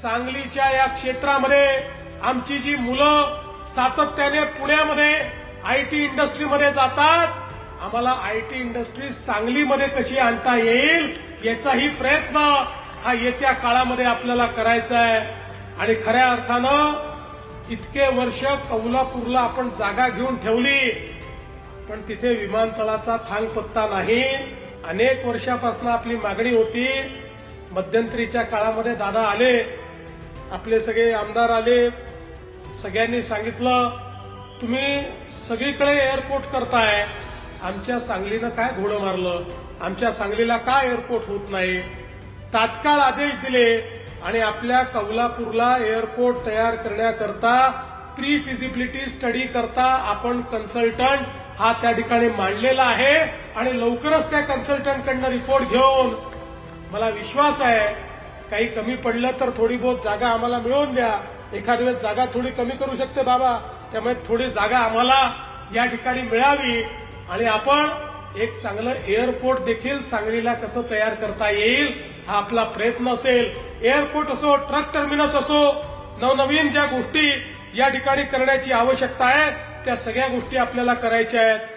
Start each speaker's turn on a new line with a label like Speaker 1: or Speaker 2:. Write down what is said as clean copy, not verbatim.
Speaker 1: सांगलीच्या या क्षेत्रामध्ये आमची जी मुलं सातत्याने पुण्यामध्ये आयटी इंडस्ट्रीमध्ये जातात, आम्हाला आयटी इंडस्ट्री सांगलीमध्ये कशी आणता येईल याचाही प्रयत्न हा येत्या काळामध्ये आपल्याला करायचा आहे. आणि खऱ्या अर्थानं इतके वर्ष कौलापूरला आपण जागा घेऊन ठेवली, पण तिथे विमानतळाचा थांगपत्ता नाही. अनेक वर्षापासून आपली मागणी होती. मध्यंतरीच्या काळामध्ये दादा आले, आपले सगळे आमदार आले, सगळ्यांनी सांगितलं तुम्ही सगळीकडे एअरपोर्ट करताय, आमच्या सांगलीनं काय घोडं मारलं, आमच्या सांगलीला का एअरपोर्ट होत नाही. तात्काळ आदेश दिले आणि आपल्या कौलापूरला एअरपोर्ट तयार करण्याकरता प्री फिजिबिलिटी स्टडी करता आपण कन्सल्टंट हा त्या ठिकाणी मांडलेला आहे. आणि लवकरच त्या कन्सल्टंटकडनं रिपोर्ट घेऊन, मला विश्वास आहे काही कमी पडलं तर थोडी बहुत जागा आम्हाला मिळवून द्या. एखाद्या वेळेस जागा थोडी कमी करू शकते बाबा, त्यामुळे थोडी जागा आम्हाला या ठिकाणी मिळावी आणि आपण एक चांगलं एअरपोर्ट देखील सांगलीला कसं तयार करता येईल हा आपला प्रयत्न असेल. एअरपोर्ट असो, ट्रक टर्मिनस असो, नवनवीन ज्या गोष्टी या ठिकाणी करण्याची आवश्यकता आहे त्या सगळ्या गोष्टी आपल्याला करायच्या आहेत.